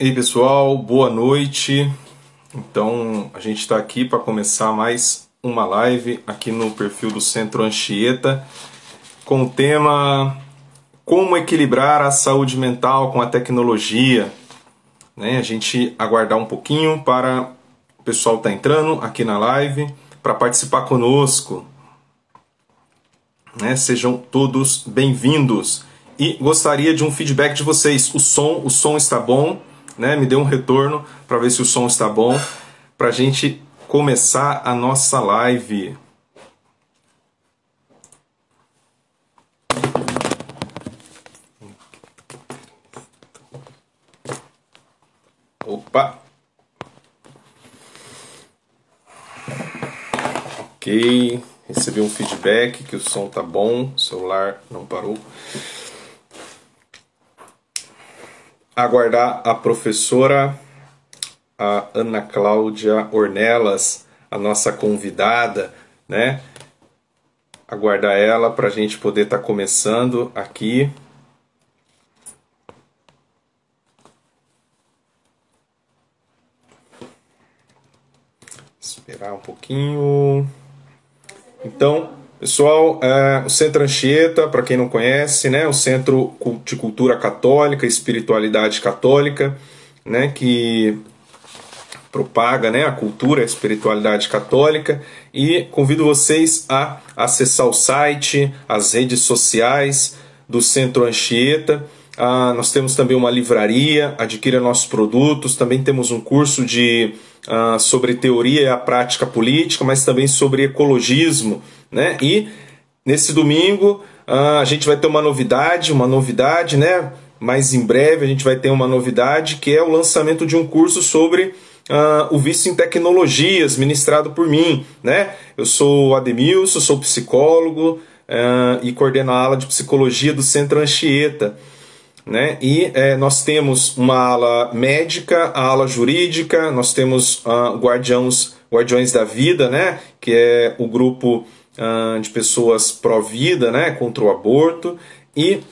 E aí, pessoal, boa noite. Então, a gente está aqui para começar mais uma live aqui no perfil do Centro Anchieta com o tema Como equilibrar a saúde mental com a tecnologia. A gente aguardar um pouquinho para o pessoal estar entrando aqui na live para participar conosco. Sejam todos bem-vindos. E gostaria de um feedback de vocês. O som está bom? Me dê um retorno para ver se o som está bom, para a gente começar a nossa live. Opa! Ok, recebi um feedback que o som tá bom, o celular não parou. Aguardar a professora, a Ana Cláudia Ornelas, a nossa convidada, Aguardar ela para a gente poder estar começando aqui. Esperar um pouquinho. Então, pessoal, o Centro Anchieta, para quem não conhece, o Centro de Cultura Católica, Espiritualidade Católica, que propaga a cultura, a espiritualidade católica, e convido vocês a acessar o site, as redes sociais do Centro Anchieta. Nós temos também uma livraria, adquira nossos produtos, também temos um curso sobre teoria e a prática política, mas também sobre ecologismo, E nesse domingo a gente vai ter uma novidade, mais em breve a gente vai ter uma novidade, que é o lançamento de um curso sobre o vício em tecnologias, ministrado por mim, Eu sou o Ademilson, sou psicólogo e coordeno a ala de psicologia do Centro Anchieta. E nós temos uma ala médica, a ala jurídica, nós temos Guardiões da Vida, que é o grupo de pessoas pró-vida, contra o aborto, e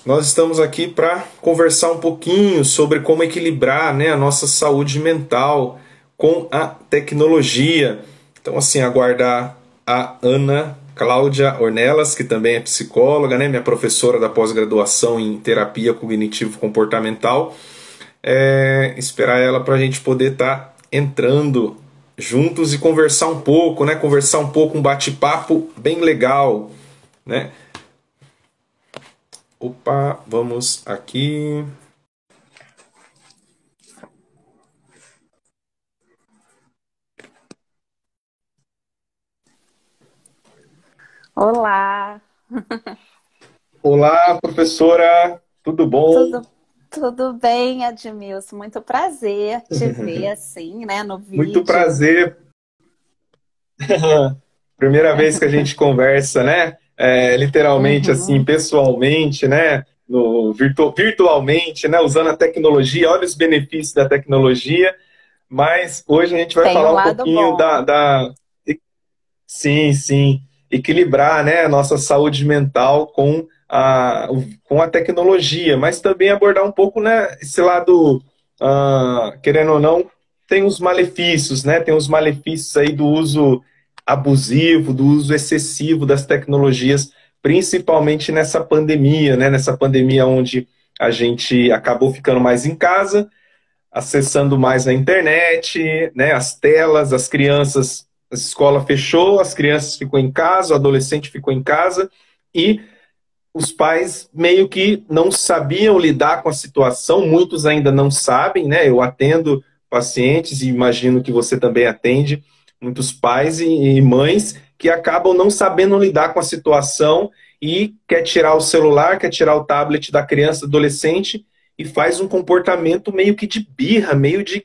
nós estamos aqui para conversar um pouquinho sobre como equilibrar a nossa saúde mental com a tecnologia. Então, aguardar a Ana Cláudia Ornelas, que também é psicóloga, minha professora da pós-graduação em terapia cognitivo-comportamental. Esperar ela para a gente poder estar entrando juntos e conversar um pouco, um bate-papo bem legal, Opa, vamos aqui. Olá! Olá, professora, tudo bom? Tudo bem, Admilson? Muito prazer te ver assim, no vídeo. Muito prazer. Primeira vez que a gente conversa, literalmente assim, pessoalmente, virtualmente, usando a tecnologia. Olha os benefícios da tecnologia. Mas hoje a gente vai falar um pouquinho Sim, equilibrar, a nossa saúde mental com a tecnologia, mas também abordar um pouco, esse lado, querendo ou não, tem os malefícios, tem os malefícios aí do uso abusivo, do uso excessivo das tecnologias, principalmente nessa pandemia, nessa pandemia onde a gente acabou ficando mais em casa, acessando mais a internet, as telas, as crianças, a escola fechou, as crianças ficou em casa, o adolescente ficou em casa, e os pais meio que não sabiam lidar com a situação, muitos ainda não sabem, Eu atendo pacientes e imagino que você também atende, muitos pais e mães que acabam não sabendo lidar com a situação e quer tirar o celular, quer tirar o tablet da criança, adolescente, e faz um comportamento meio que de birra, meio de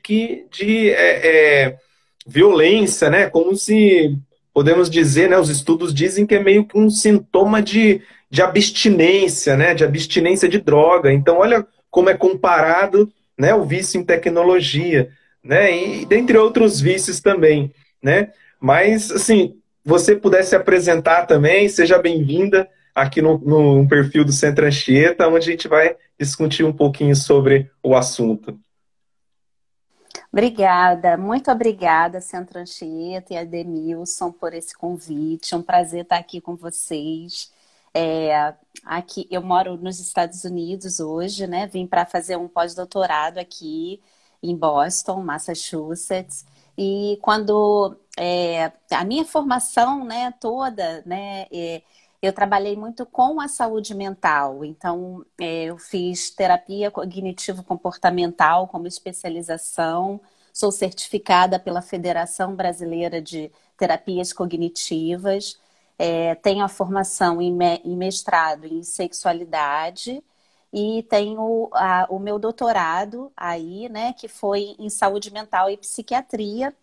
violência, Como se, podemos dizer, os estudos dizem que é meio que um sintoma de abstinência, de abstinência de droga. Então, olha como é comparado, o vício em tecnologia, e dentre outros vícios também, Mas, assim, você pudesse apresentar também, seja bem-vinda, aqui no perfil do Centro Anchieta, onde a gente vai discutir um pouquinho sobre o assunto. Obrigada, muito obrigada, Centro Anchieta e Ademilson, por esse convite. É um prazer estar aqui com vocês. Aqui eu moro nos Estados Unidos hoje, né? Vim para fazer um pós-doutorado aqui em Boston, Massachusetts. E quando a minha formação, né, toda, né, eu trabalhei muito com a saúde mental. Então, eu fiz terapia cognitivo-comportamental como especialização. Sou certificada pela Federação Brasileira de Terapias Cognitivas. Tenho a formação em mestrado em sexualidade e tenho o meu doutorado aí, né, que foi em saúde mental e psiquiatria,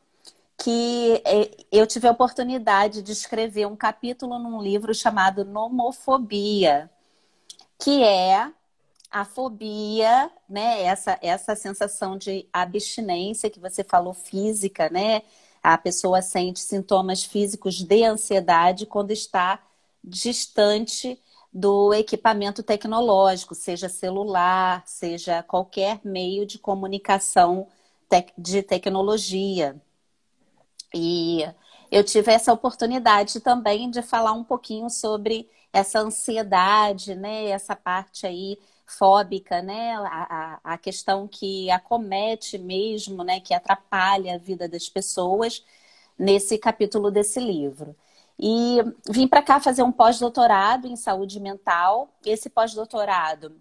que eu tive a oportunidade de escrever um capítulo num livro chamado Nomofobia, que é a fobia, né, essa sensação de abstinência que você falou, física, né? A pessoa sente sintomas físicos de ansiedade quando está distante do equipamento tecnológico, seja celular, seja qualquer meio de comunicação de tecnologia. E eu tive essa oportunidade também de falar um pouquinho sobre essa ansiedade, né? Essa parte aí fóbica, né? A questão que acomete mesmo, né? Que atrapalha a vida das pessoas nesse capítulo desse livro. E vim para cá fazer um pós-doutorado em saúde mental. Esse pós-doutorado,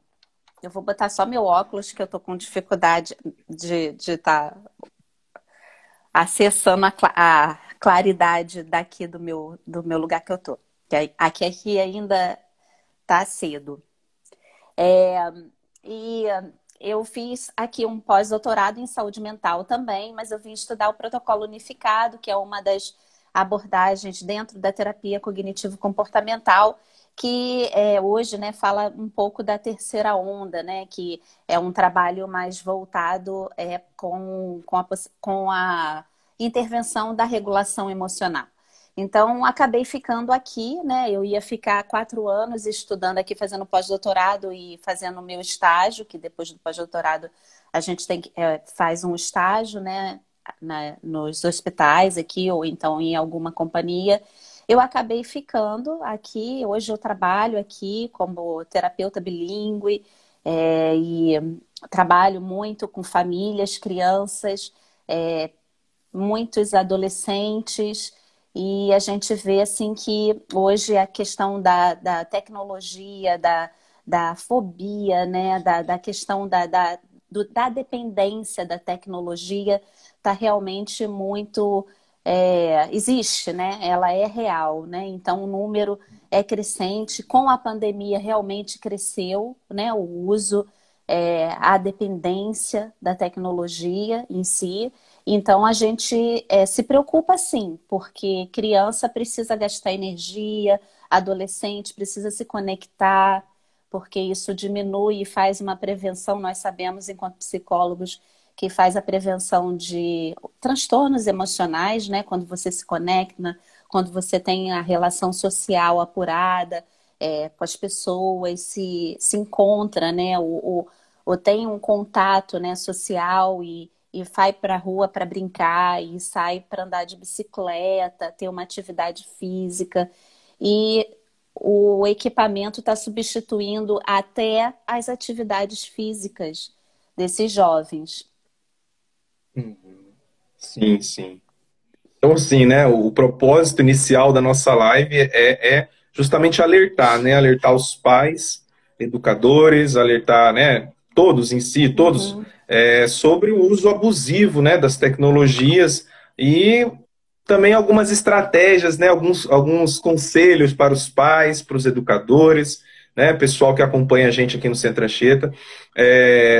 eu vou botar só meu óculos, que eu tô com dificuldade de estar acessando a claridade daqui do meu lugar que eu tô. Aqui ainda tá cedo. E eu fiz aqui um pós-doutorado em saúde mental também, mas eu vim estudar o protocolo unificado, que é uma das abordagens dentro da terapia cognitivo-comportamental, que hoje, né, fala um pouco da terceira onda, né, que é um trabalho mais voltado com a intervenção da regulação emocional. Então, acabei ficando aqui, né? Eu ia ficar 4 anos estudando aqui, fazendo pós-doutorado e fazendo o meu estágio, que depois do pós-doutorado a gente faz um estágio, né? Nos hospitais aqui, ou então em alguma companhia. Eu acabei ficando aqui, hoje eu trabalho aqui como terapeuta bilíngue e trabalho muito com famílias, crianças, muitos adolescentes. E a gente vê assim que hoje a questão da tecnologia, da fobia, né? da questão da dependência da tecnologia está realmente muito... existe, né? Ela é real, né? Então o número é crescente. Com a pandemia realmente cresceu, né? O uso, a dependência da tecnologia em si. Então, a gente se preocupa sim, porque criança precisa gastar energia, adolescente precisa se conectar, porque isso diminui e faz uma prevenção. Nós sabemos, enquanto psicólogos, que faz a prevenção de transtornos emocionais, né? Quando você se conecta, quando você tem a relação social apurada com as pessoas, se encontra, né? Ou tem um contato, né, social e vai para a rua para brincar e sai para andar de bicicleta, ter uma atividade física. E o equipamento está substituindo até as atividades físicas desses jovens. Sim, sim. Então, assim, né, o propósito inicial da nossa live é justamente alertar, né, alertar os pais, educadores, alertar, né, todos em si, todos, sobre o uso abusivo, né, das tecnologias e também algumas estratégias, né, alguns conselhos para os pais, para os educadores, né, pessoal que acompanha a gente aqui no Centro Anchieta,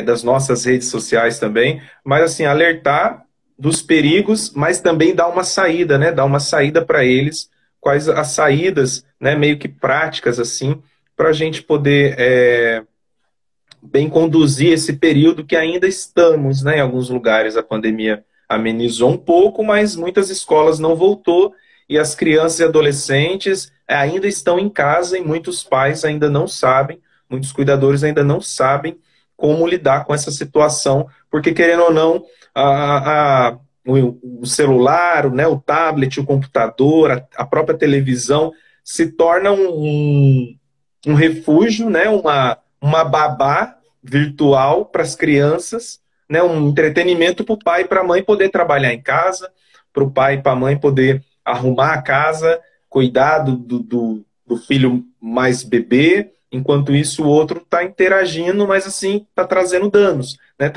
das nossas redes sociais também, mas assim, alertar dos perigos, mas também dar uma saída, né, dar uma saída para eles, quais as saídas, né, meio que práticas assim, para a gente poder bem conduzir esse período que ainda estamos, né, em alguns lugares a pandemia amenizou um pouco, mas muitas escolas não voltou e as crianças e adolescentes ainda estão em casa e muitos pais ainda não sabem, muitos cuidadores ainda não sabem como lidar com essa situação, porque querendo ou não, o celular, né, o tablet, o computador, a própria televisão se torna um refúgio, né, uma babá virtual para as crianças, né, um entretenimento para o pai e para a mãe poder trabalhar em casa, para o pai e para a mãe poder arrumar a casa, cuidar do filho mais bebê, enquanto isso o outro está interagindo, mas assim está trazendo danos, né?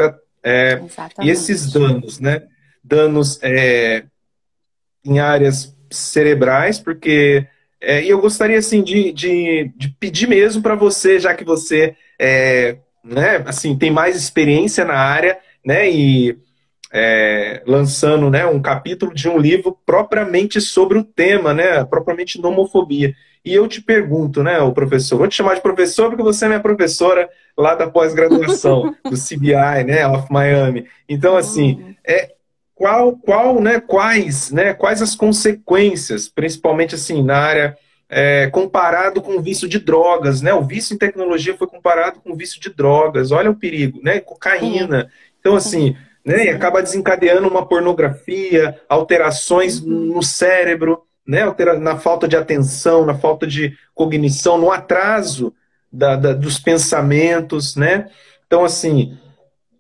E esses Exatamente. danos, né? Danos em áreas cerebrais, porque e eu gostaria assim de pedir mesmo para você, já que você né, assim tem mais experiência na área, né? E lançando, né, um capítulo de um livro propriamente sobre o tema, né, propriamente nomofobia. E eu te pergunto, né, o professor, vou te chamar de professor porque você é minha professora lá da pós-graduação, do CBI, né, of Miami. Então, assim, Hum, quais as consequências, principalmente assim, na área comparado com o vício de drogas, né? O vício em tecnologia foi comparado com o vício de drogas. Olha o perigo, né? sim, Cocaína. Então, sim, assim, né? E sim. acaba desencadeando uma pornografia, alterações Uhum. no cérebro, né? Na falta de atenção, na falta de cognição, no atraso dos pensamentos, né? Então, assim,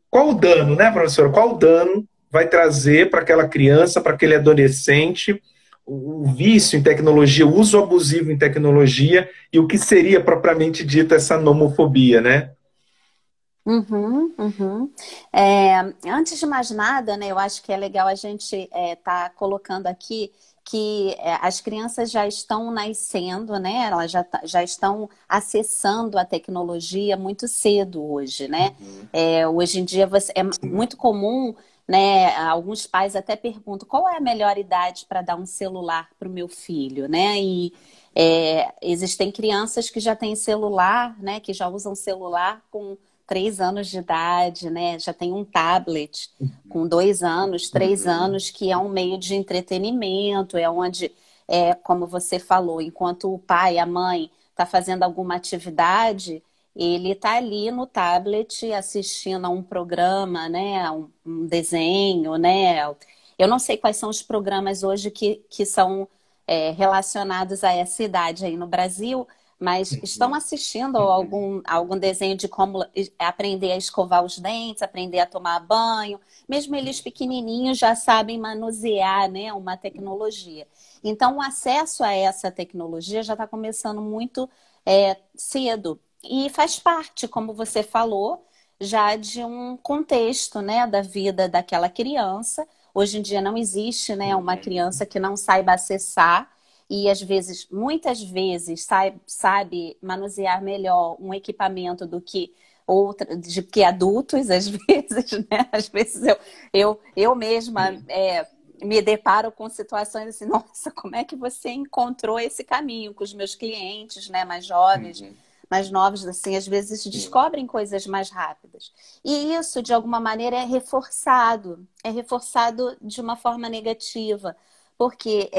qual o dano, né, professora? Qual o dano vai trazer para aquela criança, para aquele adolescente, o vício em tecnologia, o uso abusivo em tecnologia e o que seria propriamente dito essa nomofobia, né? Uhum, uhum. Antes de mais nada, né, eu acho que é legal a gente estar colocando aqui que as crianças já estão nascendo, né? Elas já estão acessando a tecnologia muito cedo hoje, né? Hoje em dia é muito comum, né? Alguns pais até perguntam qual é a melhor idade para dar um celular para o meu filho, né? E existem crianças que já têm celular, né? Que já usam celular com 3 anos de idade, né? Já tem um tablet com 2 anos, 3 anos, que é um meio de entretenimento, é onde, como você falou, enquanto o pai, a mãe está fazendo alguma atividade, ele está ali no tablet assistindo a um programa, né? Um desenho, né? Eu não sei quais são os programas hoje que são relacionados a essa idade aí no Brasil, mas estão assistindo algum desenho de como aprender a escovar os dentes, aprender a tomar banho. Mesmo eles pequenininhos já sabem manusear, né, uma tecnologia. Então, o acesso a essa tecnologia já está começando muito cedo. E faz parte, como você falou, já de um contexto, né, da vida daquela criança. Hoje em dia não existe, né, uma criança que não saiba acessar e às vezes, muitas vezes, sabe manusear melhor um equipamento do que de que adultos, às vezes, né? Às vezes eu mesma me deparo com situações assim, nossa, como é que você encontrou esse caminho com os meus clientes, né, mais jovens, mais novos, assim, às vezes descobrem coisas mais rápidas. E isso, de alguma maneira, é reforçado de uma forma negativa, porque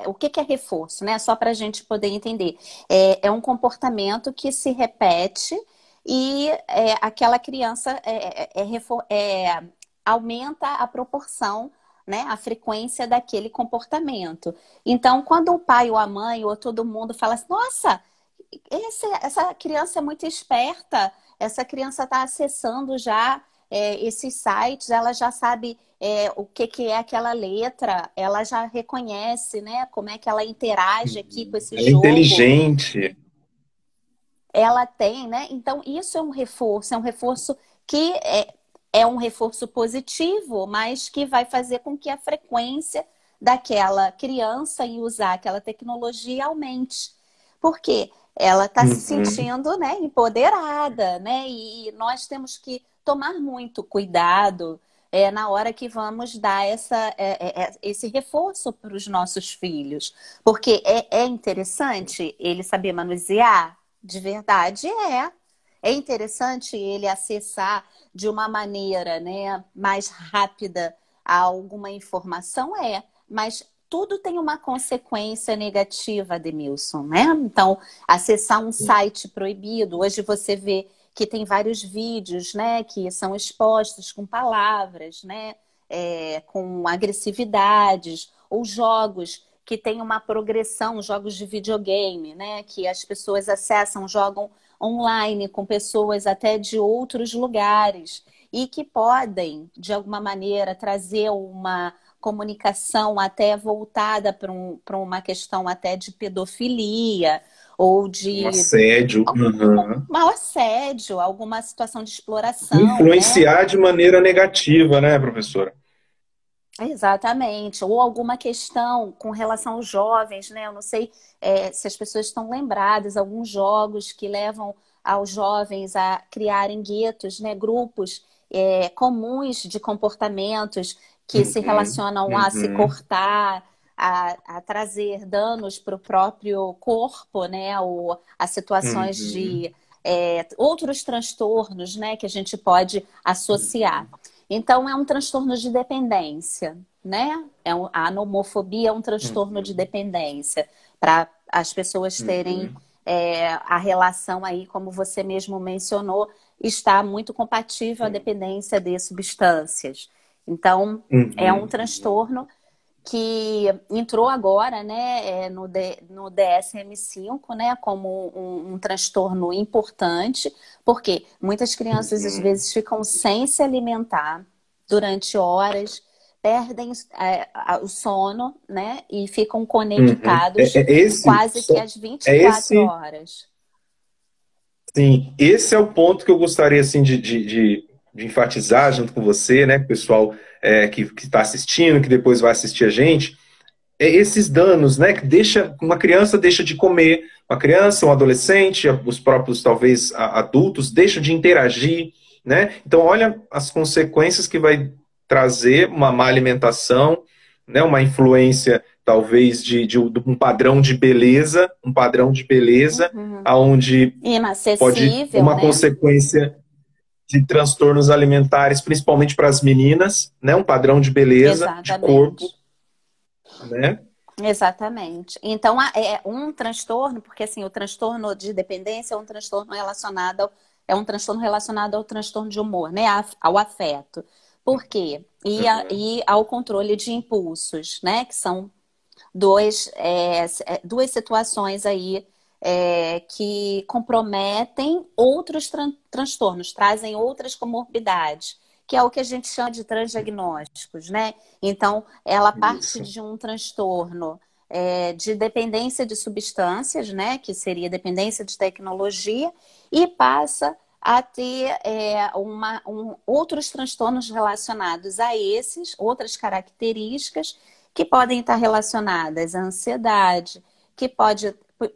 o que que é reforço, né? Só para a gente poder entender. É um comportamento que se repete e aquela criança aumenta a proporção, né, a frequência daquele comportamento. Então, quando o pai ou a mãe ou todo mundo fala assim, nossa, essa criança é muito esperta, essa criança está acessando já esses sites, ela já sabe o que, que é aquela letra, ela já reconhece, né, como é que ela interage aqui com esse Ela é jogo, inteligente. ela tem, né? Então, isso é um reforço que é um reforço positivo, mas que vai fazer com que a frequência daquela criança em usar aquela tecnologia aumente. Porque ela está se Uhum. sentindo, né, empoderada, né? E nós temos que tomar muito cuidado na hora que vamos dar esse reforço para os nossos filhos. Porque é interessante ele saber manusear, de verdade é. É interessante ele acessar de uma maneira, né, mais rápida a alguma informação, mas tudo tem uma consequência negativa, Ademilson, né? Então, acessar um site proibido. Hoje você vê que tem vários vídeos, né, que são expostos com palavras, né, com agressividades, ou jogos que têm uma progressão, jogos de videogame, né, que as pessoas acessam, jogam online com pessoas até de outros lugares e que podem, de alguma maneira, trazer uma comunicação até voltada para uma questão até de pedofilia ou Um de assédio. Uhum. mau assédio, alguma situação de exploração, né? Influenciar de maneira negativa, né, professora? Exatamente. Ou alguma questão com relação aos jovens, né? Eu não sei se as pessoas estão lembradas, alguns jogos que levam aos jovens a criarem guetos, né? Grupos comuns de comportamentos que se Uhum, relacionam a se uhum, cortar, a trazer danos para o próprio corpo, né? Ou a situações uhum, de outros transtornos, né? Que a gente pode associar. Então, é um transtorno de dependência, né? A nomofobia é um transtorno de uhum, dependência, para as pessoas terem uhum, a relação aí, como você mesmo mencionou, está muito compatível à uhum, dependência de substâncias. Então, é um uhum, transtorno que entrou agora, né, no DSM-5, né, como um transtorno importante, porque muitas crianças às uhum, vezes ficam sem se alimentar durante horas, perdem o sono, né, e ficam uhum. conectados quase que às É 24 esse, horas. sim, esse é o ponto que eu gostaria assim de enfatizar junto com você, né, pessoal que está assistindo, que depois vai assistir a gente. Esses danos, né, que deixa uma criança deixa de comer, uma criança, um adolescente, os próprios talvez adultos deixam de interagir, né? Então olha as consequências que vai trazer uma má alimentação, né, uma influência talvez de um padrão de beleza, Uhum. aonde pode Inacessível, uma né? consequência de transtornos alimentares, principalmente para as meninas, né, um padrão de beleza, de corpo, Exatamente. né? Exatamente. Então, é um transtorno, porque assim, o transtorno de dependência é um transtorno relacionado ao transtorno de humor, né? Ao afeto. Por quê? Uhum. E ao controle de impulsos, né? Que são duas situações aí que comprometem outros transtornos, trazem outras comorbidades, que é o que a gente chama de transdiagnósticos, né? Então, ela parte Isso. de um transtorno de dependência de substâncias, né? Que seria dependência de tecnologia, e passa a ter outros transtornos relacionados a esses, outras características que podem estar relacionadas à ansiedade,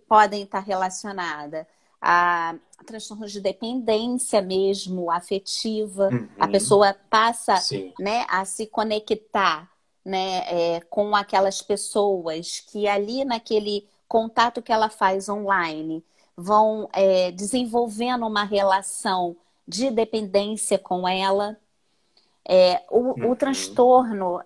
podem estar relacionadas a transtornos de dependência mesmo, afetiva. A Uhum. pessoa passa, Sim. né, a se conectar, né, com aquelas pessoas que ali naquele contato que ela faz online vão desenvolvendo uma relação de dependência com ela. O Uhum. transtorno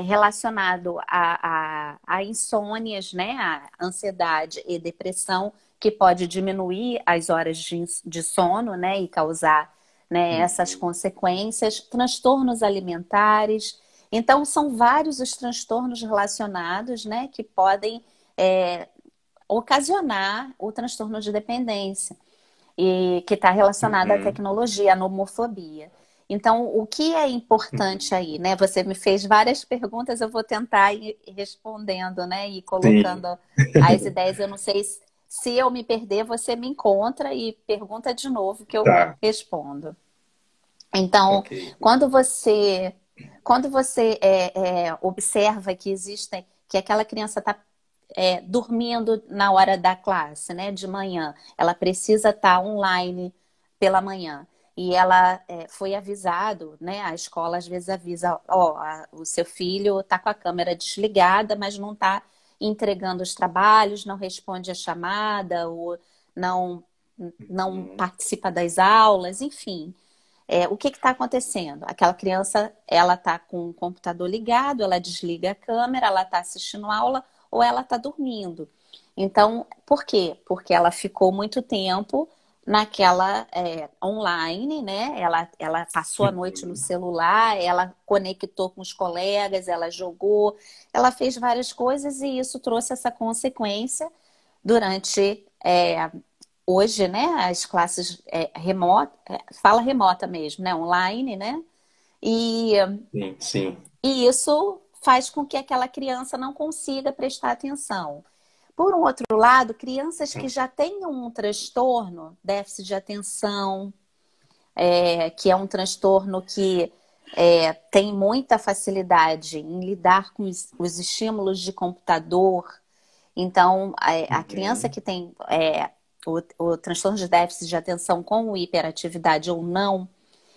relacionado a insônias, né, a ansiedade e depressão, que pode diminuir as horas de sono, né, e causar, né, essas Uhum. consequências, transtornos alimentares. Então, são vários os transtornos relacionados, né, que podem ocasionar o transtorno de dependência e que está relacionada à Uhum. tecnologia, à nomofobia. Então, o que é importante Uhum. aí, né? Você me fez várias perguntas, eu vou tentar ir respondendo, né? E Sim. colocando as ideias. Eu não sei se eu me perder, você me encontra e pergunta de novo que eu Tá. respondo. Então, Ok. quando você observa que existem, que aquela criança está dormindo na hora da classe, né, de manhã. Ela precisa estar online pela manhã. E ela foi avisado, né? A escola às vezes avisa, ó, o seu filho está com a câmera desligada, mas não está entregando os trabalhos, não responde a chamada, ou não, não Uhum. participa das aulas, enfim. o que está acontecendo? Aquela criança, ela está com o computador ligado, ela desliga a câmera, ela está assistindo aula ou ela está dormindo. Então, por quê? Porque ela ficou muito tempo naquela online, né? Ela passou a noite no celular, ela conectou com os colegas, ela jogou, ela fez várias coisas e isso trouxe essa consequência durante hoje, né? As classes fala remota mesmo, né? Online, né? E, Sim, sim. e isso faz com que aquela criança não consiga prestar atenção. Por um outro lado, crianças que já têm um transtorno, déficit de atenção, que é um transtorno que tem muita facilidade em lidar com os estímulos de computador. Então, a criança que tem o transtorno de déficit de atenção com hiperatividade ou não,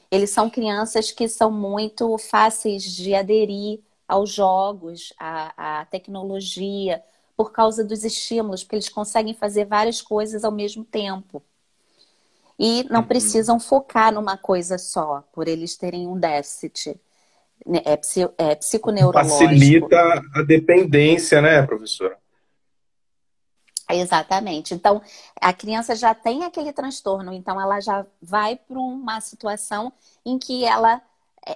eles são crianças que são muito fáceis de aderir aos jogos, à tecnologia, por causa dos estímulos, porque eles conseguem fazer várias coisas ao mesmo tempo. E não precisam focar numa coisa só, por eles terem um déficit psiconeurológico. Facilita a dependência, né, professora? Exatamente. Então, a criança já tem aquele transtorno, então ela já vai para uma situação em que ela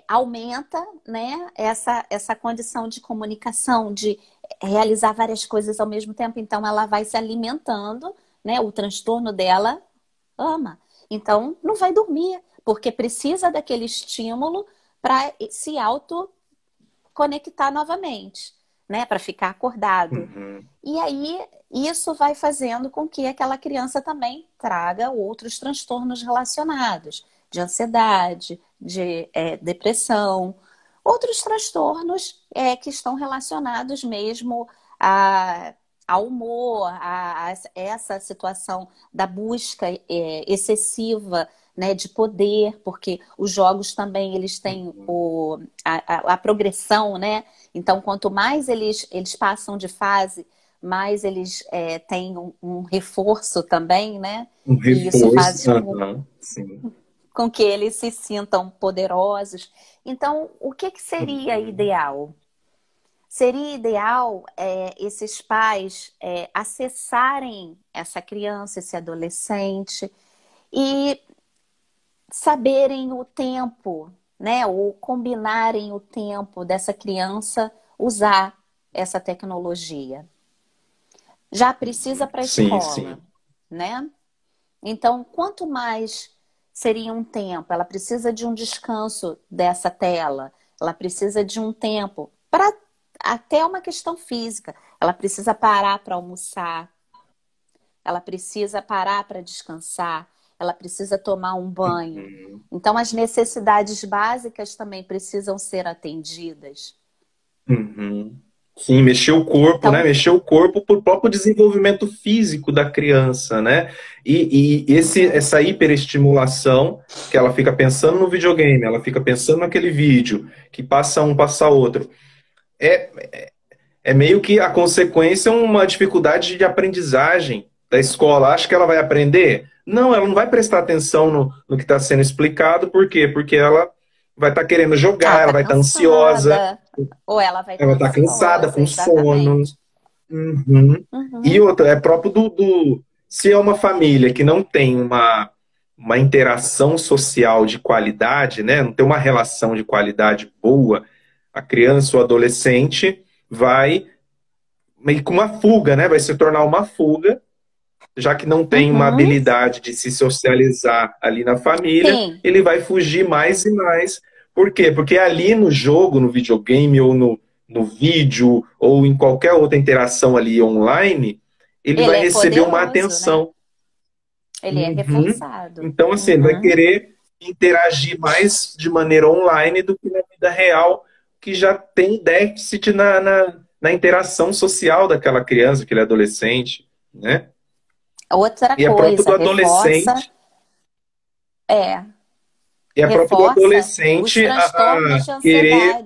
aumenta, né, essa condição de comunicação, de realizar várias coisas ao mesmo tempo. Então, ela vai se alimentando, né, o transtorno dela ama. Então, não vai dormir, porque precisa daquele estímulo para se autoconectar novamente, né, para ficar acordado. E aí, isso vai fazendo com que aquela criança também traga outros transtornos relacionados, de ansiedade, de depressão, outros transtornos que estão relacionados mesmo ao humor, a essa situação da busca excessiva, né, de poder, porque os jogos também eles têm a progressão, né? Então, quanto mais eles passam de fase, mais eles têm um reforço também, né? Um reforço, e isso faz sim. com que eles se sintam poderosos. Então, o que seria ideal? Seria ideal esses pais acessarem essa criança, esse adolescente e saberem o tempo, né? Ou combinarem o tempo dessa criança usar essa tecnologia. Já precisa para a escola, né? Então, quanto mais seria um tempo, ela precisa de um descanso dessa tela, ela precisa de um tempo para até uma questão física. Ela precisa parar para almoçar, ela precisa parar para descansar, ela precisa tomar um banho. Então, as necessidades básicas também precisam ser atendidas. Sim, mexer o corpo, então, né? Mexer o corpo para o próprio desenvolvimento físico da criança, né? E essa hiperestimulação, que ela fica pensando no videogame, ela fica pensando naquele vídeo, que passa um, passa outro. É meio que a consequência é uma dificuldade de aprendizagem da escola. Acha que ela vai aprender? Não, ela não vai prestar atenção no que está sendo explicado. Por quê? Porque ela vai estar querendo jogar, ela vai estar ansiosa. Ou ela vai estar cansada, com sono. E outra, é próprio se é uma família que não tem uma interação social de qualidade, né? Não tem uma relação de qualidade boa, a criança ou adolescente vai meio com uma fuga, né? Vai se tornar uma fuga, já que não tem uma habilidade de se socializar ali na família, ele vai fugir mais e mais. Por quê? Porque ali no jogo, no videogame ou no vídeo ou em qualquer outra interação ali online, ele vai receber uma atenção. Né? Ele é reforçado. Então, assim, ele vai querer interagir mais de maneira online do que na vida real, que já tem déficit na interação social daquela criança, aquele adolescente, né? Outra e coisa, é próprio do adolescente. E é próprio do adolescente a querer.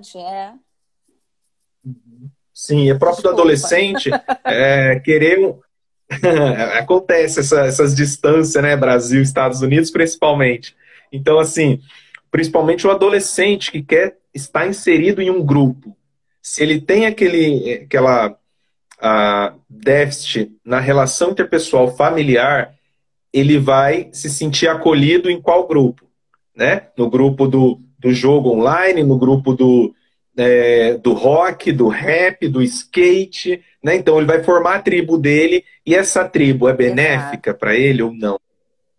Sim, é próprio do adolescente querer. Acontece essas distâncias, né? Brasil, Estados Unidos, principalmente. Então, assim, principalmente o adolescente que quer estar inserido em um grupo. Se ele tem aquela déficit na relação interpessoal familiar, ele vai se sentir acolhido em qual grupo? Né? No grupo do jogo online, no grupo do rock, do rap, do skate. Né? Então ele vai formar a tribo dele e essa tribo é benéfica para ele ou não?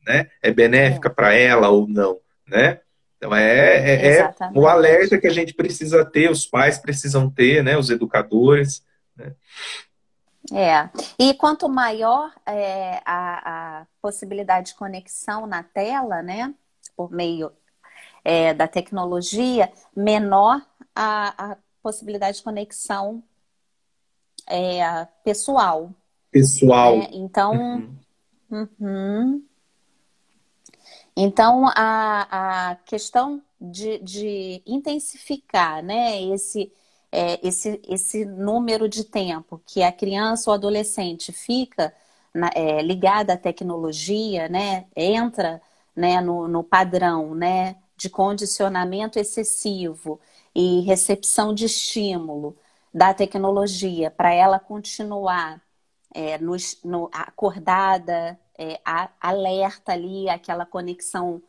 Né? É benéfica para ela ou não? Né? Então é o alerta que a gente precisa ter, os pais precisam ter, né? Os educadores. Né? E quanto maior a possibilidade de conexão na tela, né, por meio da tecnologia, menor a possibilidade de conexão pessoal. Pessoal. Né? Então, então a questão de intensificar, né, esse número de tempo que a criança ou adolescente fica ligada à tecnologia, né, entra, né, no padrão, né, de condicionamento excessivo e recepção de estímulo da tecnologia para ela continuar acordada, alerta ali, aquela conexão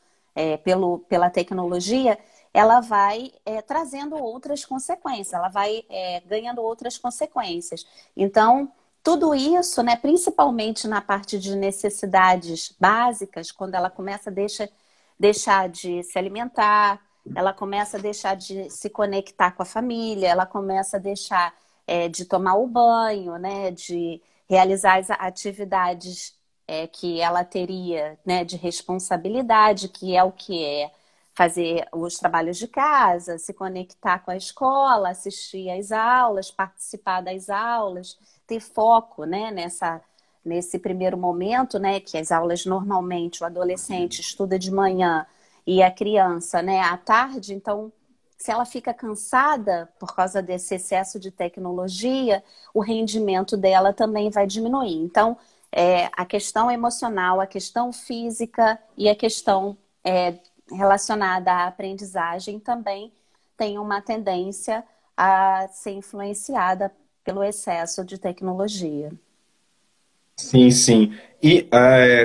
pela tecnologia, ela vai trazendo outras consequências, ela vai ganhando outras consequências. Então, tudo isso, né, principalmente na parte de necessidades básicas, quando ela começa a deixar de se alimentar, ela começa a deixar de se conectar com a família, ela começa a deixar de tomar o banho, né, de realizar as atividades que ela teria, né, de responsabilidade, que é o que é fazer os trabalhos de casa, se conectar com a escola, assistir às aulas, participar das aulas, ter foco, né, nesse primeiro momento, né, que as aulas normalmente o adolescente estuda de manhã e a criança, né, à tarde. Então, se ela fica cansada por causa desse excesso de tecnologia, o rendimento dela também vai diminuir. Então, a questão emocional, a questão física e a questão relacionada à aprendizagem também tem uma tendência a ser influenciada pelo excesso de tecnologia. Sim, sim. E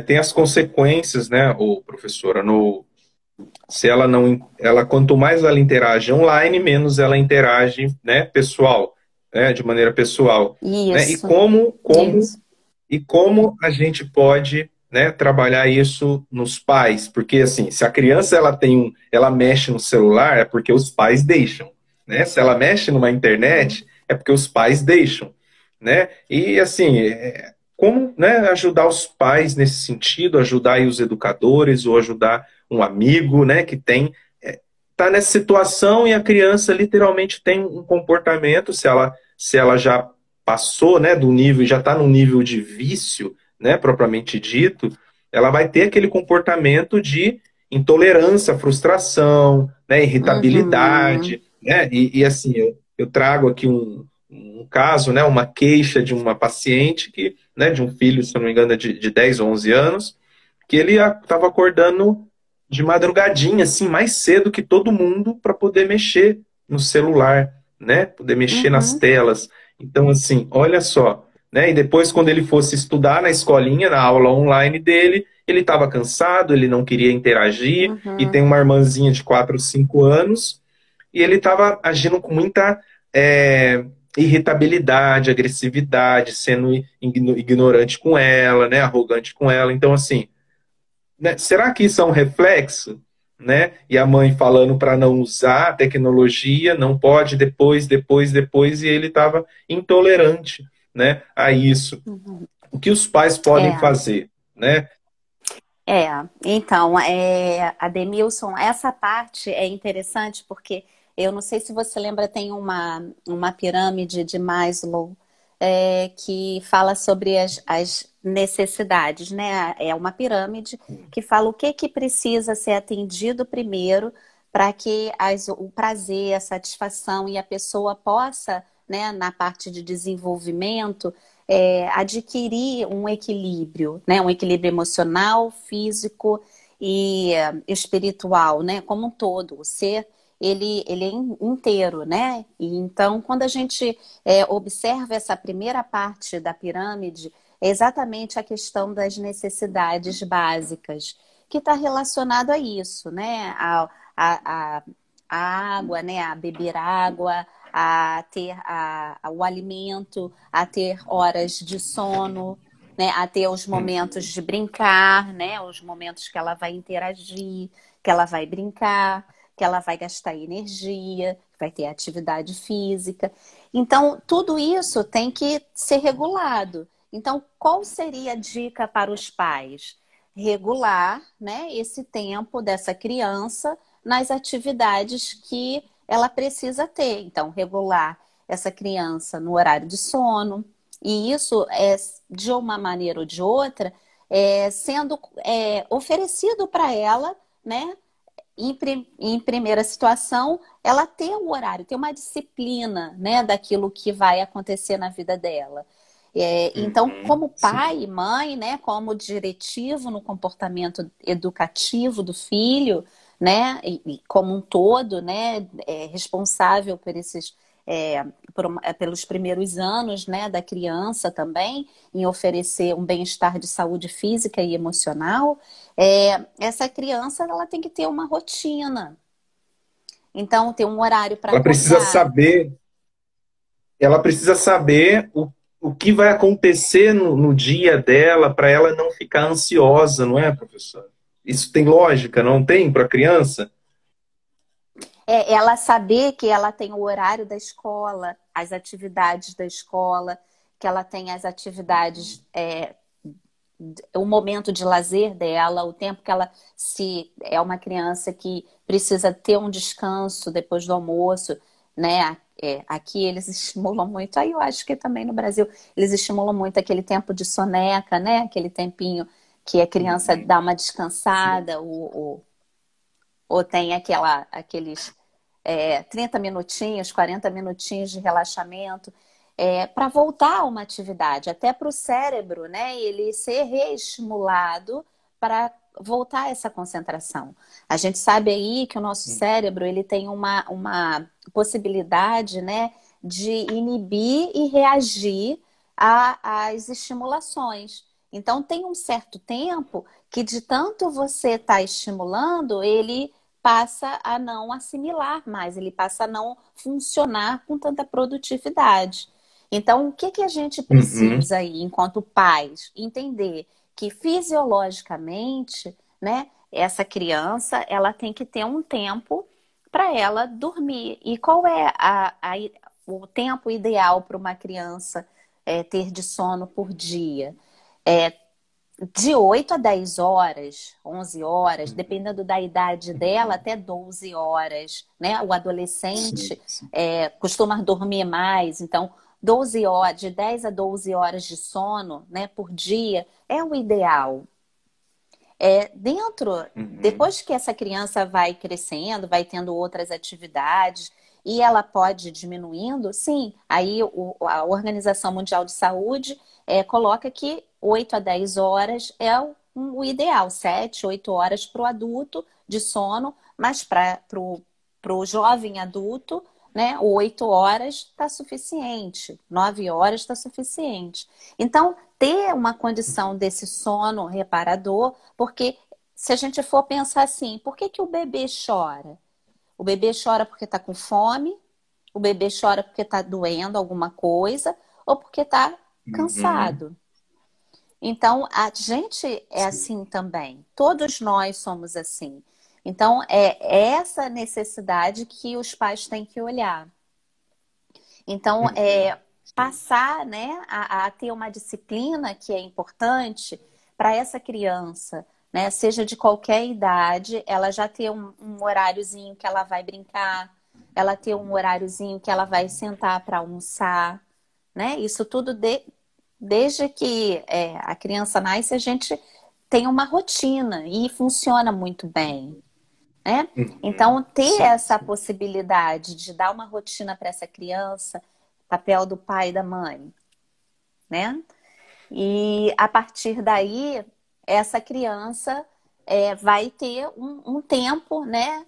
tem as consequências, né, professora, se ela não, quanto mais ela interage online, menos ela interage, né, pessoal, né, de maneira pessoal, né? E Isso. como a gente pode, né, trabalhar isso nos pais? Porque assim, se a criança ela mexe no celular, é porque os pais deixam, né? Se ela mexe numa internet, é porque os pais deixam, né? E assim, como, né, ajudar os pais nesse sentido, ajudar aí os educadores ou ajudar um amigo, né, que tá nessa situação e a criança literalmente tem um comportamento, se ela já passou, né, do nível, já está num nível de vício, né, propriamente dito, ela vai ter aquele comportamento de intolerância, frustração, né, irritabilidade, né, e assim, eu trago aqui um caso, né, uma queixa de uma paciente que, né, de um filho, se não me engano, de 10 ou 11 anos, que ele estava acordando de madrugadinha, assim, mais cedo que todo mundo para poder mexer no celular, né, poder mexer nas telas. Então, assim, olha só, né, e depois quando ele fosse estudar na escolinha, na aula online dele, ele estava cansado, ele não queria interagir, e tem uma irmãzinha de 4 ou 5 anos, e ele estava agindo com muita irritabilidade, agressividade, sendo ignorante com ela, né, arrogante com ela. Então, assim, né, será que isso é um reflexo? Né? E a mãe falando para não usar a tecnologia, não pode, depois, e ele estava intolerante, né, a isso. O que os pais podem fazer? Né? Então, Ademilson, essa parte é interessante porque eu não sei se você lembra, tem uma pirâmide de Maslow que fala sobre as necessidades, né? É uma pirâmide que fala o que precisa ser atendido primeiro para que o prazer, a satisfação e a pessoa possa, né, na parte de desenvolvimento, adquirir um equilíbrio, né? Um equilíbrio emocional, físico e espiritual, né? Como um todo, o ser ele é inteiro, né? E então, quando a gente observa essa primeira parte da pirâmide, é exatamente a questão das necessidades básicas, que está relacionado a isso, né? A, a água, né? A beber água, a ter o alimento, a ter horas de sono, né? A ter os momentos de brincar, né? Os momentos que ela vai interagir, que ela vai brincar, que ela vai gastar energia, vai ter atividade física. Então, tudo isso tem que ser regulado. Então, qual seria a dica para os pais? Regular, né, esse tempo dessa criança nas atividades que ela precisa ter. Então, regular essa criança no horário de sono. E isso é, de uma maneira ou de outra, sendo oferecido para ela, né? Em primeira situação, ela ter um horário, ter uma disciplina, né, daquilo que vai acontecer na vida dela. Então, como Sim. pai e mãe, né, como diretivo no comportamento educativo do filho, né, e como um todo, né, responsável por esses, pelos primeiros anos, né, da criança também, em oferecer um bem-estar de saúde física e emocional, essa criança ela tem que ter uma rotina. Então, ter um horário para Ela precisa acordar. saber, ela precisa saber o que vai acontecer no dia dela para ela não ficar ansiosa, não é, professor? Isso tem lógica, não tem para a criança? Ela saber que ela tem o horário da escola, as atividades da escola, que ela tem as atividades, o momento de lazer dela, o tempo que ela, se é uma criança que precisa ter um descanso depois do almoço, né? Aqui eles estimulam muito, aí eu acho que também no Brasil, eles estimulam muito aquele tempo de soneca, né? Aquele tempinho que a criança dá uma Sim. descansada, ou tem aqueles 30 minutinhos, 40 minutinhos de relaxamento, para voltar a uma atividade, até para o cérebro, né? Ele ser reestimulado para voltar a essa concentração. A gente sabe aí que o nosso cérebro ele tem uma possibilidade, né, de inibir e reagir às estimulações. Então, tem um certo tempo que, de tanto você estar estimulando, ele passa a não assimilar mais, ele passa a não funcionar com tanta produtividade. Então, o que que a gente Uhum. precisa aí, enquanto pais, entender que fisiologicamente, né, essa criança, ela tem que ter um tempo para ela dormir. E qual é o tempo ideal para uma criança ter de sono por dia? É, de 8 a 10 horas, 11 horas, dependendo da idade dela, até 12 horas, né? O Sim, adolescente sim. costuma dormir mais, então 12 horas, de 10 a 12 horas de sono, né, por dia é o ideal. Uhum. Depois que essa criança vai crescendo, vai tendo outras atividades e ela pode ir diminuindo, sim, aí a Organização Mundial de Saúde coloca que 8 a 10 horas é o ideal, 7, 8 horas para o adulto de sono, mas para o jovem adulto, né, 8 horas está suficiente, 9 horas está suficiente. Então, ter uma condição desse sono reparador, porque se a gente for pensar assim, por que que o bebê chora? O bebê chora porque está com fome, o bebê chora porque está doendo alguma coisa, ou porque está Uhum. cansado. Então, a gente é Sim. assim também. Todos nós somos assim. Então, é essa necessidade que os pais têm que olhar. Então, Uhum. Sim. passar, né, a ter uma disciplina que é importante para essa criança, né, seja de qualquer idade, ela já ter um horáriozinho que ela vai brincar, ela ter um horáriozinho que ela vai sentar para almoçar, né? Isso tudo desde que a criança nasce, a gente tem uma rotina e funciona muito bem, né? Uhum. Então, ter Sim, essa sim. possibilidade de dar uma rotina para essa criança, papel do pai e da mãe, né? E a partir daí, essa criança vai ter um tempo, né?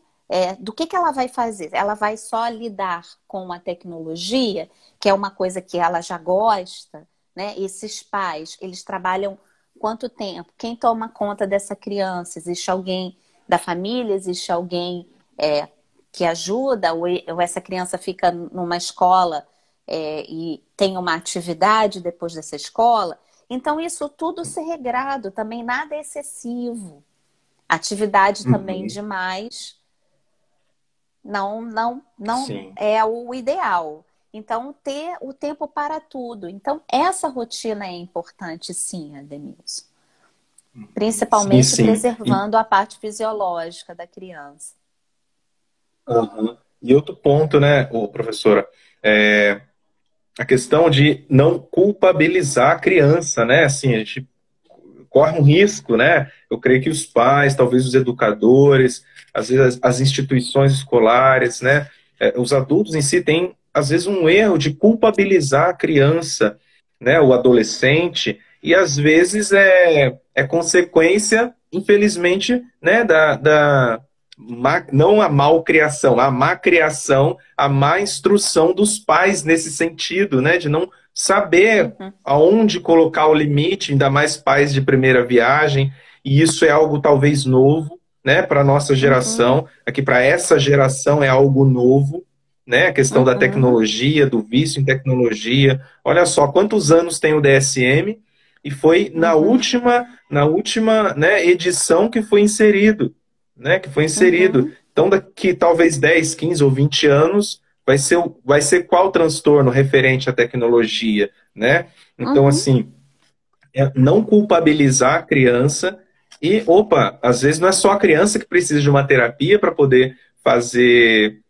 Do que ela vai fazer? Ela vai só lidar com a tecnologia, que é uma coisa que ela já gosta, né? Esses pais, eles trabalham quanto tempo? Quem toma conta dessa criança? Existe alguém da família? Existe alguém que ajuda? Ou essa criança fica numa escola e tem uma atividade depois dessa escola? Então, isso tudo ser regrado, também nada é excessivo. Atividade também Uhum. demais não Sim. é o ideal. Então, ter o tempo para tudo. Então, essa rotina é importante, sim, Ademilson. Sim, Principalmente sim. preservando a parte fisiológica da criança. Aham. E outro ponto, né, professora, é a questão de não culpabilizar a criança, né? Assim, a gente corre um risco, né? Eu creio que os pais, talvez os educadores, às vezes as instituições escolares, né? Os adultos em si têm, às vezes, um erro de culpabilizar a criança, né? O adolescente, e às vezes é consequência, infelizmente, né? Não a malcriação, a má criação, a má instrução dos pais nesse sentido, né? De não saber Uhum, aonde colocar o limite, ainda mais pais de primeira viagem, e isso é algo talvez novo, né, para a nossa uhum, geração, aqui para essa geração é algo novo, né, a questão da uhum, tecnologia, do vício em tecnologia. Olha só quantos anos tem o DSM e foi uhum, na última, né, edição que foi inserido, né, que foi inserido. uhum, Então daqui talvez 10, 15 ou 20 anos vai ser qual transtorno referente à tecnologia, né? Então, uhum. assim, não culpabilizar a criança e, opa, às vezes não é só a criança que precisa de uma terapia para poder fazer,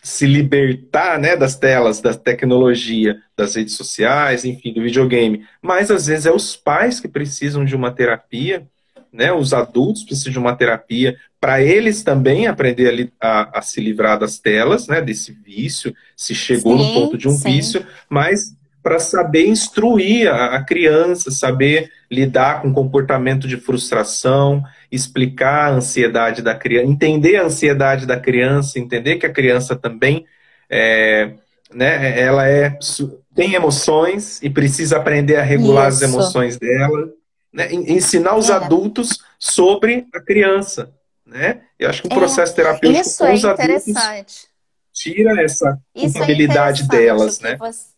se libertar, né, das telas, da tecnologia, das redes sociais, enfim, do videogame, mas às vezes é os pais que precisam de uma terapia, né, os adultos precisam de uma terapia para eles também aprender a se livrar das telas, né, desse vício, se chegou no ponto Sim, de um sim. vício, mas para saber instruir a criança, saber lidar com comportamento de frustração, explicar a ansiedade da criança, entender a ansiedade da criança, entender que a criança também é, né, tem emoções e precisa aprender a regular as Isso. emoções dela, né, ensinar os É, adultos sobre a criança, né? Eu acho que um é. processo terapêutico Isso com é os adultos interessante. tira essa Isso é culpabilidade interessante, o delas, que né? você.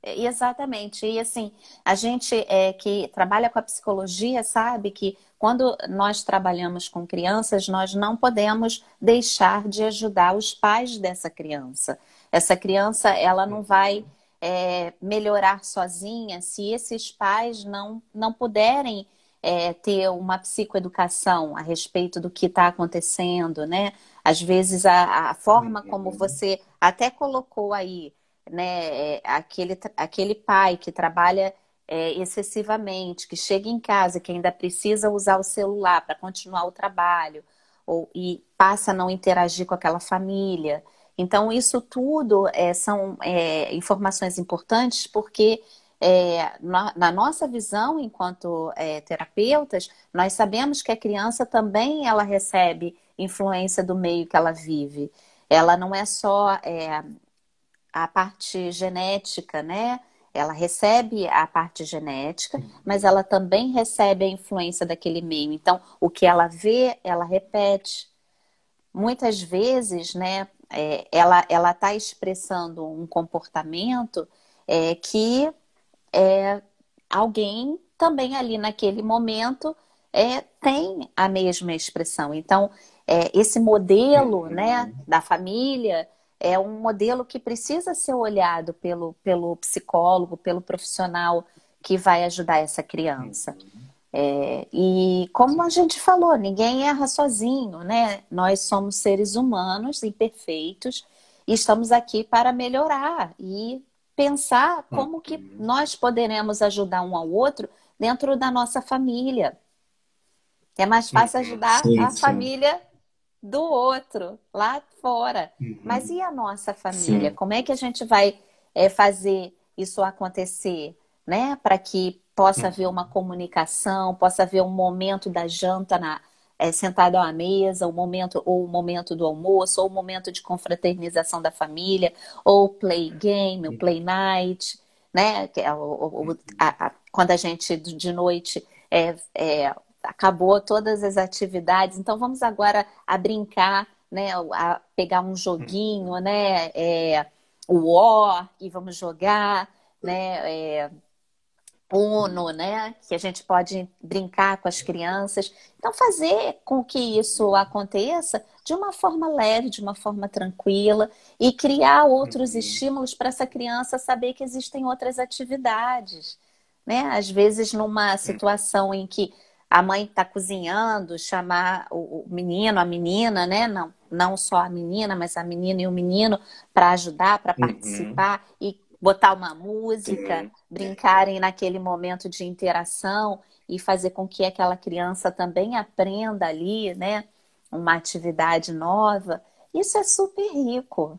Exatamente. E assim, a gente que trabalha com a psicologia sabe que quando nós trabalhamos com crianças, nós não podemos deixar de ajudar os pais dessa criança. Essa criança, ela não vai melhorar sozinha se esses pais não puderem ter uma psicoeducação a respeito do que está acontecendo, né? Às vezes a forma como você até colocou aí, né, aquele pai que trabalha excessivamente, que chega em casa, que ainda precisa usar o celular para continuar o trabalho, e passa a não interagir com aquela família. Então, isso tudo são informações importantes porque na nossa visão, enquanto terapeutas, nós sabemos que a criança também ela recebe influência do meio que ela vive. Ela não é só a parte genética, né? Ela recebe a parte genética, mas ela também recebe a influência daquele meio. Então, o que ela vê, ela repete. Muitas vezes, né, ela está expressando um comportamento que alguém também ali naquele momento tem a mesma expressão. Então, esse modelo, né, Uhum. da família é um modelo que precisa ser olhado pelo psicólogo, pelo profissional que vai ajudar essa criança. E como a gente falou, ninguém erra sozinho, né? Nós somos seres humanos imperfeitos e estamos aqui para melhorar e pensar como que Uhum. nós poderemos ajudar um ao outro dentro da nossa família. É mais fácil Uhum. ajudar Sim, a sim. família do outro, lá fora. Mas Uhum. e a nossa família? Sim. Como é que a gente vai fazer isso acontecer, né? Para que possa haver uma comunicação, possa haver um momento da janta sentado à mesa, ou o momento do almoço, ou o momento de confraternização da família, ou o play game, o play night, né? Que é quando a gente de noite acabou todas as atividades, então vamos agora a brincar, né? A pegar um joguinho, né? O War, e vamos jogar, né? Uno, né? Que a gente pode brincar com as crianças. Então, fazer com que isso aconteça de uma forma leve, de uma forma tranquila e criar outros estímulos para essa criança saber que existem outras atividades, né? Às vezes, numa situação em que a mãe está cozinhando, chamar o menino, a menina, né? Não só a menina, mas a menina e o menino para ajudar, para participar e botar uma música, brincarem naquele momento de interação e fazer com que aquela criança também aprenda ali, né, uma atividade nova. Isso é super rico.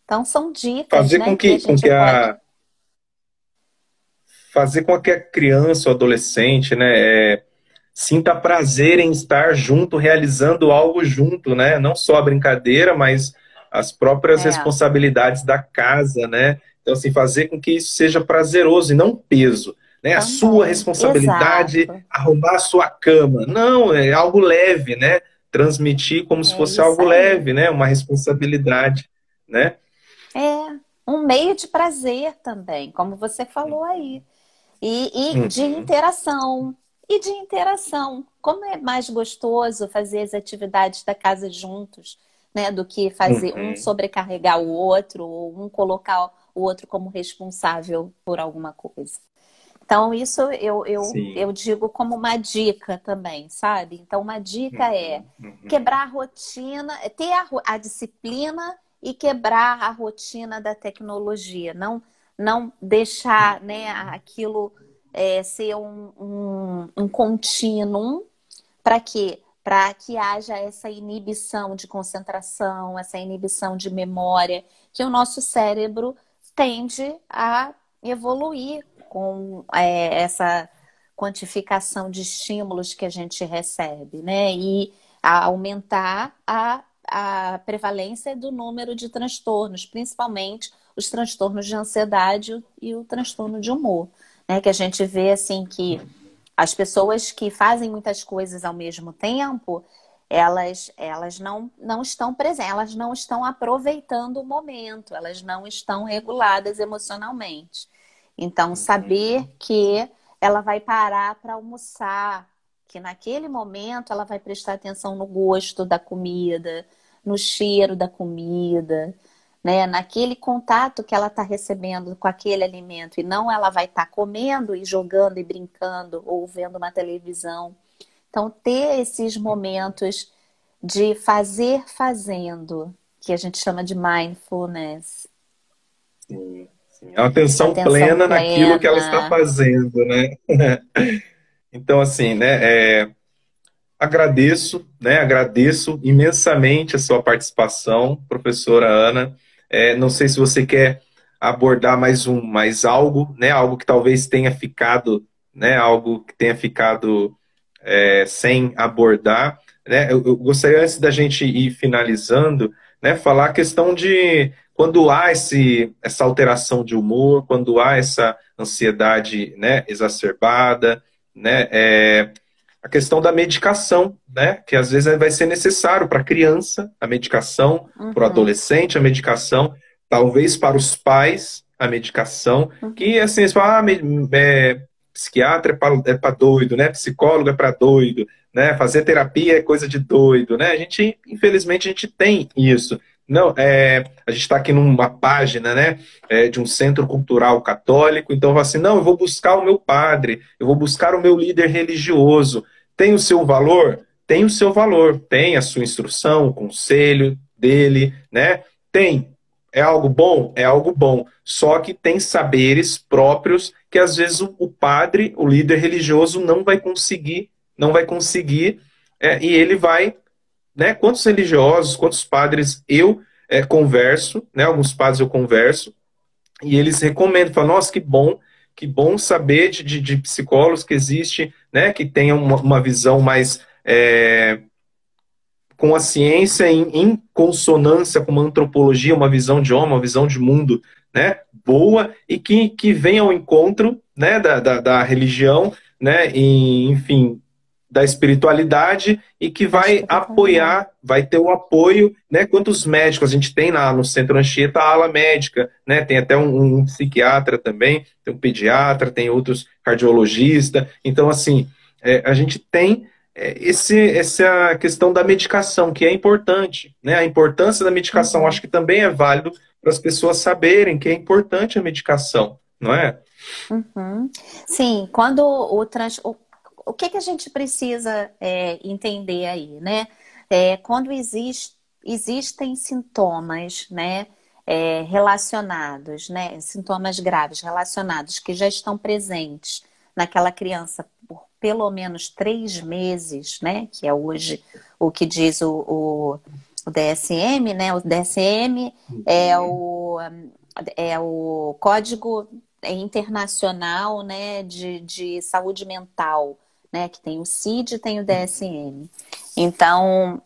Então, são dicas, Fazer né, que a gente pode... Fazer com que a criança ou adolescente, né, sinta prazer em estar junto, realizando algo junto, né? Não só a brincadeira, mas as próprias responsabilidades da casa, né? Então, assim, fazer com que isso seja prazeroso e não peso, né? A sua responsabilidade, arrumar a sua cama. Não, é algo leve, né? Transmitir como se fosse algo leve, né? Uma responsabilidade, né? Um meio de prazer também, como você falou aí. E de interação. E de interação. Como é mais gostoso fazer as atividades da casa juntos, né? Do que fazer um sobrecarregar o outro, ou um colocar o outro como responsável por alguma coisa. Então, isso eu digo como uma dica também, sabe? Então, uma dica é quebrar a rotina, ter a disciplina e quebrar a rotina da tecnologia. Não deixar, né, aquilo ser um contínuo. Para quê? Para que haja essa inibição de concentração, essa inibição de memória, que o nosso cérebro tende a evoluir com essa quantificação de estímulos que a gente recebe, né? E a aumentar a prevalência do número de transtornos, principalmente os transtornos de ansiedade e o transtorno de humor, né? Que a gente vê assim que as pessoas que fazem muitas coisas ao mesmo tempo, elas não estão presentes, elas não estão aproveitando o momento, elas não estão reguladas emocionalmente. Então, saber que ela vai parar para almoçar, que naquele momento ela vai prestar atenção no gosto da comida, no cheiro da comida, né? Naquele contato que ela está recebendo com aquele alimento, e não ela vai estar comendo e jogando e brincando ou vendo uma televisão. Então, ter esses momentos de fazer fazendo, que a gente chama de mindfulness. Sim. É uma atenção plena naquilo que ela está fazendo, né? Então, assim, né, agradeço imensamente a sua participação, professora Ana. Não sei se você quer abordar mais algo, né? Algo que talvez tenha ficado, né? Algo que tenha ficado sem abordar, né? Eu gostaria, antes da gente ir finalizando, né, falar a questão de quando há essa alteração de humor, quando há essa ansiedade, né, exacerbada, né, a questão da medicação, né, que às vezes vai ser necessário para a criança a medicação, para o adolescente a medicação, talvez para os pais a medicação, que assim, eles falam, psiquiatra é para doido, né, psicólogo é para doido, né, fazer terapia é coisa de doido, né, infelizmente a gente tem isso. Não, a gente está aqui numa página, né, de um centro cultural católico, então assim, não, eu vou buscar o meu padre, eu vou buscar o meu líder religioso. Tem o seu valor? Tem o seu valor, tem a sua instrução, o conselho dele, né? Tem. É algo bom? É algo bom. Só que tem saberes próprios que às vezes o padre, o líder religioso, não vai conseguir, e ele vai, né? Quantos religiosos, quantos padres eu converso, né? Alguns padres eu converso, e eles recomendam, falam, nossa, que bom que bom saber de psicólogos que existe, né, que tenham uma visão mais com a ciência em consonância com uma antropologia, uma visão de homem, uma visão de mundo, né, boa e que vem ao encontro, né, da religião, né, e, enfim, da espiritualidade e que vai apoiar, vai ter o apoio, né, quantos médicos a gente tem lá no Centro Anchieta, a ala médica, né, tem até um psiquiatra também, tem um pediatra, tem outros cardiologistas, então, assim, a gente tem essa questão da medicação, que é importante, né? A importância da medicação, acho que também é válido para as pessoas saberem que é importante a medicação, não é? Uhum. Sim, quando o que que a gente precisa entender aí, né? Quando existem sintomas, né, relacionados, né, sintomas graves relacionados que já estão presentes naquela criança por pelo menos 3 meses, né, que é hoje o que diz o DSM, né? O DSM é o Código Internacional, né, de Saúde Mental, né, que tem o CID e tem o DSM. Então,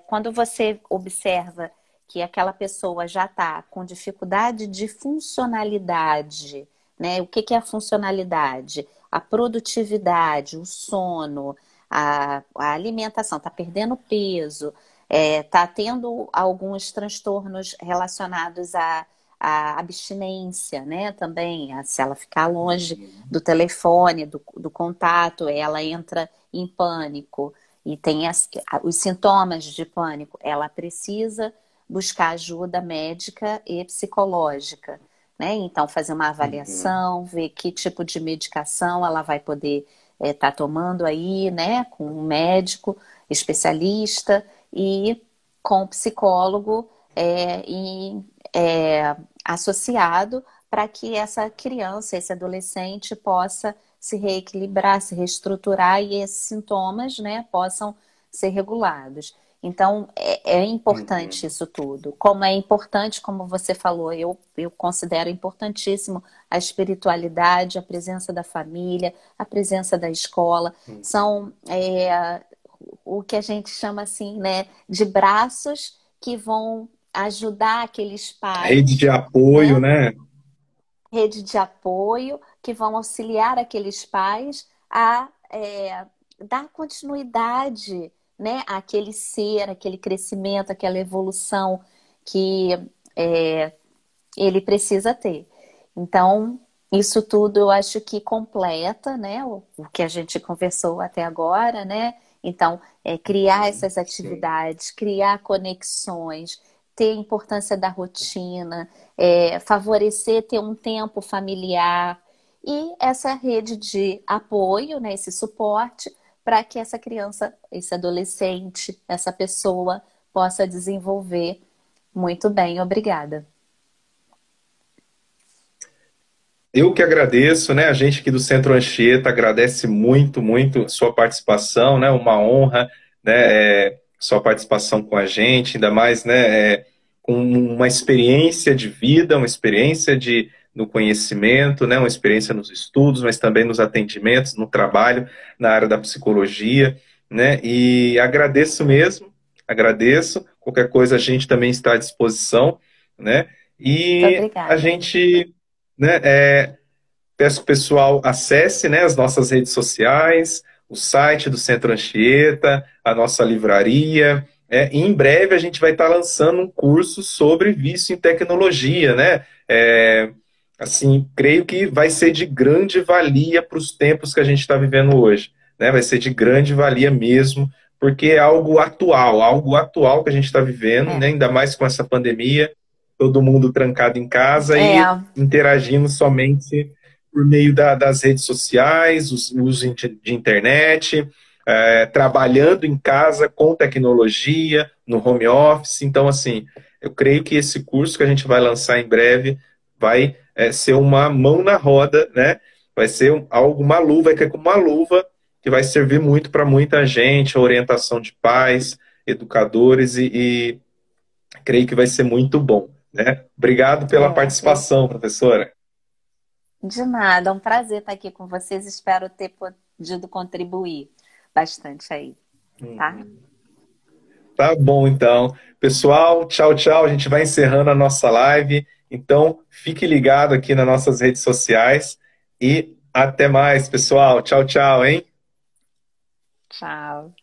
quando você observa que aquela pessoa já está com dificuldade de funcionalidade, né? O que que é a funcionalidade? A produtividade, o sono, a alimentação, está perdendo peso, está tendo alguns transtornos relacionados à abstinência, né? Também, se ela ficar longe do telefone, do contato, ela entra em pânico e tem os sintomas de pânico, ela precisa buscar ajuda médica e psicológica, né? Então, fazer uma avaliação, ver que tipo de medicação ela vai poder estar tomando aí, né? Com um médico especialista e com um psicólogo associado para que essa criança, esse adolescente possa se reequilibrar, se reestruturar e esses sintomas, né, possam ser regulados. Então, é importante isso tudo. Como é importante, como você falou, eu considero importantíssimo a espiritualidade, a presença da família, a presença da escola. São o que a gente chama assim, né, de braços que vão ajudar aqueles pais. Rede de apoio, né? Rede de apoio que vão auxiliar aqueles pais a dar continuidade, né, àquele ser, aquele crescimento, aquela evolução que ele precisa ter. Então, isso tudo eu acho que completa, né, o que a gente conversou até agora, né? Então, criar essas atividades, criar conexões, ter a importância da rotina, favorecer ter um tempo familiar e essa rede de apoio, né, esse suporte para que essa criança, esse adolescente, essa pessoa possa desenvolver muito bem. Obrigada. Eu que agradeço, né? A gente aqui do Centro Anchieta agradece muito, muito sua participação, né? Uma honra, né? Sua participação com a gente, ainda mais, né? Com uma experiência de vida, uma experiência no conhecimento, né? Uma experiência nos estudos, mas também nos atendimentos, no trabalho, na área da psicologia, né? E agradeço mesmo, agradeço. Qualquer coisa a gente também está à disposição, né? Muito E a obrigada. gente, né? Peço que o pessoal acesse, né, as nossas redes sociais, o site do Centro Anchieta, a nossa livraria. E em breve a gente vai estar lançando um curso sobre vício em tecnologia, né? Assim, creio que vai ser de grande valia para os tempos que a gente está vivendo hoje, né? Vai ser de grande valia mesmo, porque é algo atual que a gente está vivendo, né? Ainda mais com essa pandemia, todo mundo trancado em casa e interagindo somente por meio das redes sociais, o uso de internet, trabalhando em casa com tecnologia, no home office. Então, assim, eu creio que esse curso que a gente vai lançar em breve vai ser uma mão na roda, né? Vai ser uma luva, vai cair como uma luva que vai servir muito para muita gente, a orientação de pais, educadores e creio que vai ser muito bom, né? Obrigado pela participação, professora. De nada, é um prazer estar aqui com vocês. Espero ter podido contribuir bastante aí, tá? Tá bom, então. Pessoal, tchau, tchau. A gente vai encerrando a nossa live. Então, fique ligado aqui nas nossas redes sociais e até mais, pessoal. Tchau, tchau, hein? Tchau.